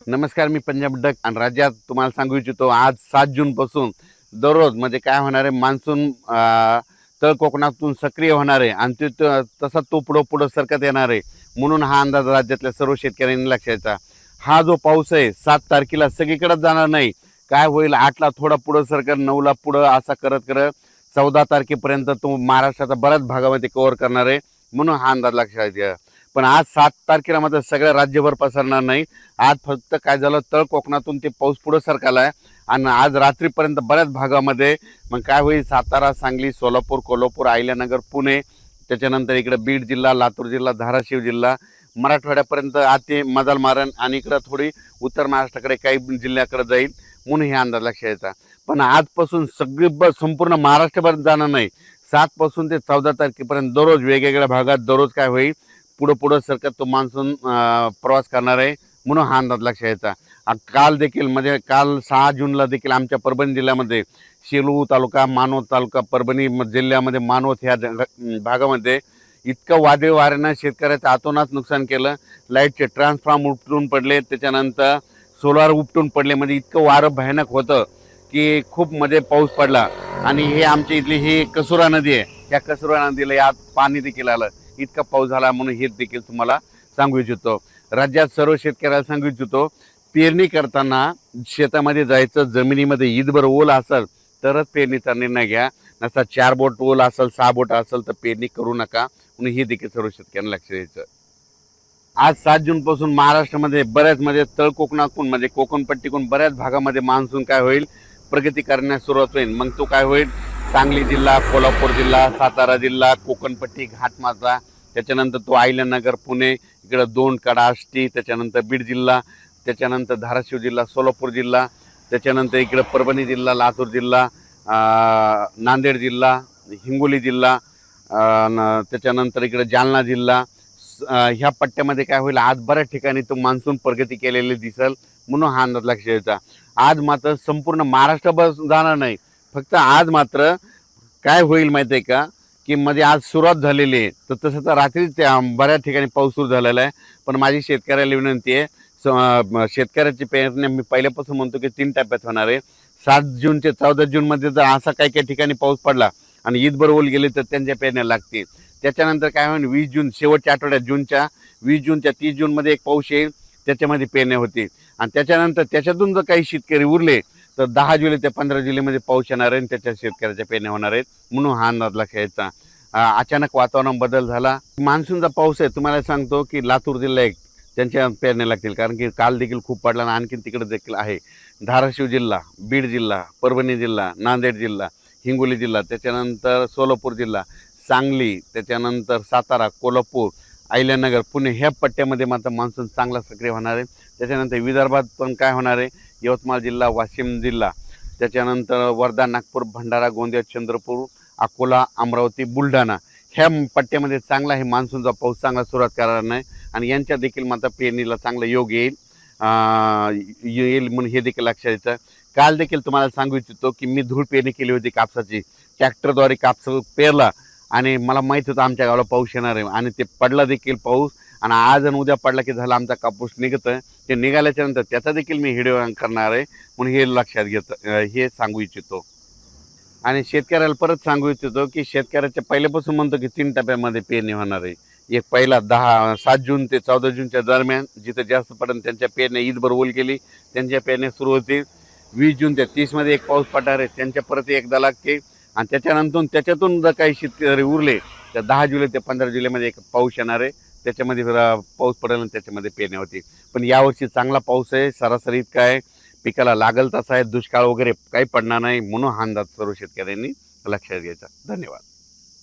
नमस्कार, मी पंजाब डक आणि राज्यात तुम्हाला सांगू इच्छितो आज 7 जून पासून दररोज म्हणजे काय होणार आहे, मान्सून तळ कोकणातून सक्रिय होणार आहे आणि तसा तो पुढं सरकत येणार आहे. म्हणून हा अंदाज राज्यातल्या सर्व शेतकऱ्यांनी लक्षात. हा जो पाऊस आहे 7 तारखेला सगळीकडे जाणार नाही. काय होईल, 8ला थोडा पुढं सरकत, 9ला पुढं, असा करत करत 14 तारखेपर्यंत तो महाराष्ट्राचा बऱ्याच भागामध्ये कव्हर करणार आहे. म्हणून हा अंदाज लक्षात घ्या. पण आज 7 तारखेला मात्र सगळ्या राज्यभर पसरणार नाही. आज फक्त काय झालं, तळ कोकणातून ते पाऊस पुढं सरकाला आहे आणि आज रात्रीपर्यंत बऱ्याच भागामध्ये मग काय होईल, सातारा, सांगली, सोलापूर, कोल्हापूर, अहिल्यानगर, पुणे, त्याच्यानंतर इकडे बीड जिल्हा, लातूर जिल्हा, धाराशिव जिल्हा, मराठवाड्यापर्यंत आते मदाल मारण आणि इकडं थोडी उत्तर महाराष्ट्राकडे काही जिल्ह्याकडे जाईल. म्हणून हे अंदाज लक्षात यायचा. पण आजपासून संपूर्ण महाराष्ट्रभर जाणार नाही. 7 पासून ते 14 तारखेपर्यंत दररोज वेगवेगळ्या भागात दररोज काय होईल, पुढं सरकत तो मान्सून प्रवास करणार आहे. म्हणून हा अंदाज लक्षात यायचा. काल देखील म्हणजे काल 6 जूनला देखील आमच्या परभणी जिल्ह्यामध्ये सेलू तालुका, मानवत तालुका, परभणी जिल्ह्यामध्ये मानवत ह्या भागामध्ये इतकं वादळी वाऱ्यानं शेतकऱ्याचं अतोनात नुकसान केलं. लाईटचे ट्रान्सफॉर्म उपटून पडले, त्याच्यानंतर सोलार उपटून पडले. म्हणजे इतकं वारं भयानक होतं की खूप मध्ये पाऊस पडला. आणि हे आमच्या इथली ही कसुरा नदी आहे, या कसुरा नदीला यात पाणी देखील आलं. इतका पाऊस झाला. म्हणून हे देखील तुम्हाला सांगू इच्छितो. राज्यात सर्व शेतकऱ्याला सांगू इच्छितो, पेरणी करताना शेतामध्ये जायचं, जमिनीमध्ये ईदभर ओल असेल तरच पेरणीचा निर्णय घ्या. नसता 4 बोट ओल असेल, 6 बोट असेल तर पेरणी करू नका. म्हणून हे देखील सर्व शेतकऱ्यांना लक्ष द्यायचं. आज 7 जून पासून महाराष्ट्रामध्ये बऱ्याच म्हणजे तळ कोकणातून म्हणजे कोकणपट्टीकडून बऱ्याच भागामध्ये मान्सून काय होईल, प्रगती करण्यास सुरुवात होईल. मग तो काय होईल, सांगली जिल्हा, कोल्हापूर जिल्हा, सातारा जिल्हा, कोकणपट्टी, घाटमाथा, त्याच्यानंतर तो अहिल्यानगर, पुणे, इकडं 2 कडा, आष्टी, त्याच्यानंतर बीड जिल्हा, त्याच्यानंतर धाराशिव जिल्हा, सोलापूर जिल्हा, त्याच्यानंतर इकडं परभणी जिल्हा, लातूर जिल्हा, नांदेड जिल्हा, हिंगोली जिल्हा, त्याच्यानंतर इकडं जालना जिल्हा, ह्या पट्ट्यामध्ये काय होईल, आज बऱ्याच ठिकाणी तो मान्सून प्रगती केलेली दिसेल. म्हणून हा अंदाज लक्ष द्यायचा. आज मात्र संपूर्ण महाराष्ट्रभर जाणार नाही. फक्त आज मात्र काय होईल माहिती आहे का, की मध्ये आज सुरुवात झालेली आहे. तर तसं तर रात्रीच त्या बऱ्याच ठिकाणी पाऊस सुरू झालेला आहे. पण माझी शेतकऱ्याला विनंती आहे, शेतकऱ्याची पेरणी मी पहिल्यापासून म्हणतो की 3 टप्प्यात होणार आहे. 7 जून ते 14 जूनमध्ये जर असा काही काही ठिकाणी पाऊस पडला आणि ईदभर ओल गेले तर त्यांच्या पेरण्या लागतील. त्याच्यानंतर काय होईल, 20 जून शेवटच्या आठवड्यात, जूनच्या 20 जूनच्या 30 जूनमध्ये एक पाऊस येईल, त्याच्यामध्ये पेरण्या होतील. आणि त्याच्यानंतर त्याच्यातून जर काही शेतकरी उरले तर 10 जुलै ते 15 जुलैमध्ये पाऊस येणार आहे आणि त्याच्या शेतकऱ्याच्या पेरण्या होणार आहेत. म्हणून हा अंदाज लक्षात घ्यायचा. अचानक वातावरण बदल झाला. मान्सूनचा पाऊस आहे, तुम्हाला सांगतो की लातूर जिल्हा एक त्यांच्या पेरण्या लागतील, कारण की काल देखील खूप पडला आणि आणखीन तिकडे देखील आहे. धाराशिव जिल्हा, बीड जिल्हा, परभणी जिल्हा, नांदेड जिल्हा, हिंगोली जिल्हा, त्याच्यानंतर सोलापूर जिल्हा, सांगली, त्याच्यानंतर सातारा, कोल्हापूर, अहिल्यानगर, पुणे, ह्या पट्ट्यामध्ये मात्र मान्सून चांगला सक्रिय होणार आहे. त्याच्यानंतर विदर्भात पण काय होणार आहे, यवतमाळ जिल्हा, वाशिम जिल्हा, त्याच्यानंतर वर्धा, नागपूर, भंडारा, गोंदिया, चंद्रपूर, अकोला, अमरावती, बुलढाणा, ह्या पट्ट्यामध्ये चांगला हे मान्सूनचा पाऊस चांगला सुरुवात करणार नाही. आणि यांच्या देखील मात्र पेरणीला चांगला योग येईल म्हणून हे देखील लक्षात येतं. काल देखील तुम्हाला सांगू इच्छितो की मी धूळ पेरणी केली होती कापसाची. ट्रॅक्टरद्वारे कापस पेरला आणि मला माहीत होतं आमच्या गावाला पाऊस येणार आहे आणि ते पडला देखील पाऊस. आणि आज आणि उद्या पडला की झाला आमचा कापूस निघतं. ते निघाल्याच्या नंतर त्याचा देखील मी व्हिडिओ करणार आहे. म्हणून हे लक्षात घेतं, हे सांगू इच्छितो. आणि शेतकऱ्याला परत सांगू इच्छितो की शेतकऱ्याच्या पहिल्यापासून म्हणतो की 3 टप्प्यामध्ये पेरणी होणार आहे. एक पहिला 7 जून ते 14 जूनच्या दरम्यान जिथं जास्त पडेल त्यांच्या पेरण्या ईदभर ओल गेली, त्यांच्या पेरण्या सुरू होतील. 20 जून ते 30मध्ये एक पाऊस पडणार आहे, त्यांच्या परत एकदा लागते. आणि त्याच्यातून जर काही शेतकरी उरले तर 10 जुलै ते 15 जुलैमध्ये एक पाऊस येणार आहे, त्याच्यामध्ये पाऊस पडेल आणि त्याच्यामध्ये पेरण्या होतील. पण यावर्षी चांगला पाऊस आहे, सरासरी इतका आहे, पिकाला लागल तसा आहे, दुष्काळ वगैरे काही पडणार नाही. म्हणून हा अंदाज सर्व शेतकऱ्यांनी लक्षात घ्यायचा. धन्यवाद.